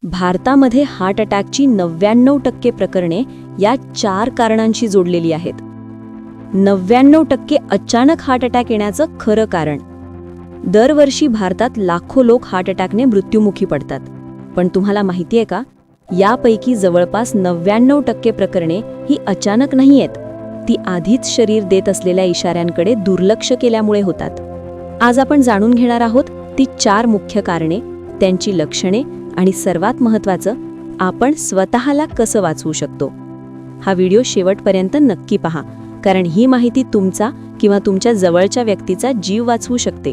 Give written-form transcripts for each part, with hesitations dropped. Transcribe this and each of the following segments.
भारतामध्ये हार्ट अटॅकची 99% प्रकरणे या 4 कारणांशी जोडलेली आहेत. 99% अचानक हार्ट अटॅक येण्याचं खरं कारण. दरवर्षी भारतात लाखो लोक हार्ट अटॅकने मृत्युमुखी पडतात. पण तुम्हाला माहिती आहे का, यापैकी जवळपास 99% प्रकरणे ही अचानक नाही आहेत. ती आधीच शरीर देत असलेल्या इशाऱ्यांकडे दुर्लक्ष केल्यामुळे होतात. आज आपण जाणून घेणार आहोत ती 4 मुख्य कारणे, त्यांची लक्षणे आणि सर्वात महत्त्वाचं, आपण स्वतःला कसं वाचवू शकतो. हा व्हिडिओ शेवटपर्यंत नक्की पहा, कारण ही माहिती तुमचा किंवा तुमच्या जवळच्या व्यक्तीचा जीव वाचवू शकते.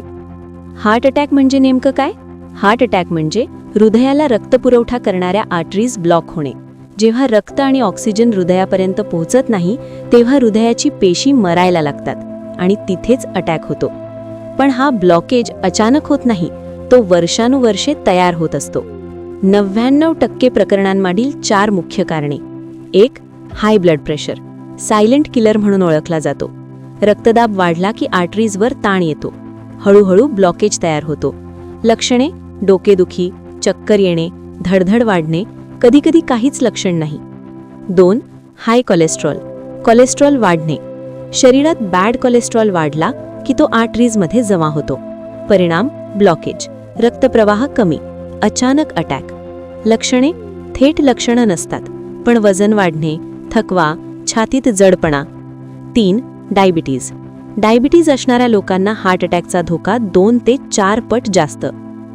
हार्ट अटॅक म्हणजे नेमकं काय? हार्ट अटॅक म्हणजे हृदयाला रक्तपुरवठा करणाऱ्या आर्टरीज ब्लॉक होणे. जेव्हा रक्त आणि ऑक्सिजन हृदयापर्यंत पोहोचत नाही, तेव्हा हृदयाची पेशी मरायला लागतात आणि तिथेच अटॅक होतो. पण हा ब्लॉकेज अचानक होत नाही, तो वर्षानुवर्षे तयार होत असतो. 99% प्रकरणांमागील 4 मुख्य कारणे. 1. High blood pressure, silent killer म्हणून ओळखला जातो. रक्तदाब वाढला की आर्टरीजवर ताण येतो. हळूहळू ब्लॉकेज तयार होतो. लक्षणे: डोकेदुखी, चक्कर येणे, धडधड वाढणे, कधीकधी काहीच लक्षण नाही. 2. हाय कोलेस्ट्रॉल, कोलेस्ट्रॉल वाढणे. शरीरात बॅड कोलेस्ट्रॉल वाढला की तो आर्टरीजमध्ये जमा होतो. परिणाम: ब्लॉकेज, रक्तप्रवाह कमी, अचानक अटॅक. लक्षणे: थेट लक्षणं नसतात, पण वजन वाढणे, थकवा, छातीत जडपणा. 3. डायबिटीज, डायबिटीज असणाऱ्या लोकांना हार्ट अटॅकचा धोका 2 ते 4 पट जास्त.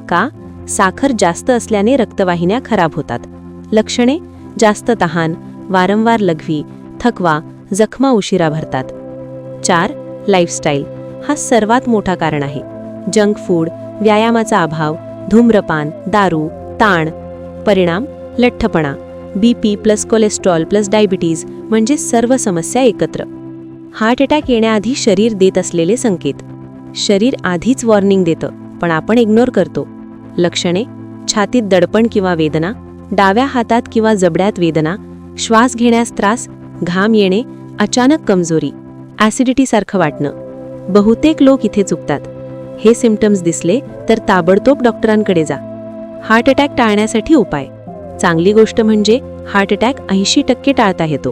का? साखर जास्त असल्याने रक्तवाहिन्या खराब होतात. लक्षणे: जास्त तहान, वारंवार लघवी, थकवा, जखमा उशिरा भरतात. 4. लाईफस्टाईल, हा सर्वात मोठा कारण आहे. जंक फूड, व्यायामाचा अभाव, धूम्रपान, दारू, ताण. परिणाम: लठ्ठपणा, BP plus cholesterol plus diabetes म्हणजे सर्व समस्या एकत्र. हार्ट अटॅक येण्याआधी शरीर देत असलेले संकेत. शरीर आधीच वॉर्निंग देतं, पण आपण इग्नोर करतो. लक्षणे: छातीत दडपण किंवा वेदना, डाव्या हातात किंवा जबड्यात वेदना, श्वास घेण्यास त्रास, घाम येणे, अचानक कमजोरी, ॲसिडिटीसारखं वाटणं. बहुतेक लोक इथे चुकतात. हे सिम्पटम्स दिसले तर ताबडतोब डॉक्टरांकडे जा. हार्ट अटॅक टाळण्यासाठी उपाय. चांगली गोष्ट म्हणजे हार्ट अटॅक 80% टाळता येतो.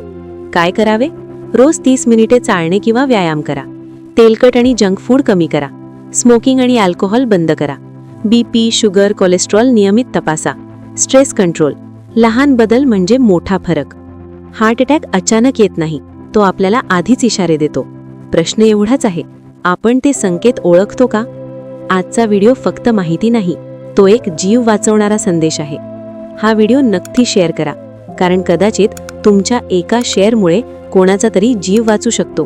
काय करावे? रोज 30 मिनिटे चालणे किंवा व्यायाम करा. तेलकट आणि जंक फूड कमी करा. स्मोकिंग आणि अल्कोहोल बंद करा. BP, शुगर, कोलेस्ट्रॉल नियमित तपासा. स्ट्रेस कंट्रोल, लहान बदल म्हणजे मोठा फरक. हार्ट अटॅक अचानक येत नाही, तो आपल्याला आधीच इशारे देतो. प्रश्न एवढाच आहे, आपण ते संकेत ओळखतो का? आजचा व्हिडिओ फक्त माहिती नाही, तो एक जीव वाचवणारा संदेश आहे. हा व्हिडिओ नक्की शेअर करा, कारण कदाचित तुमच्या एका शेअरमुळे कोणाचा तरी जीव वाचू शकतो.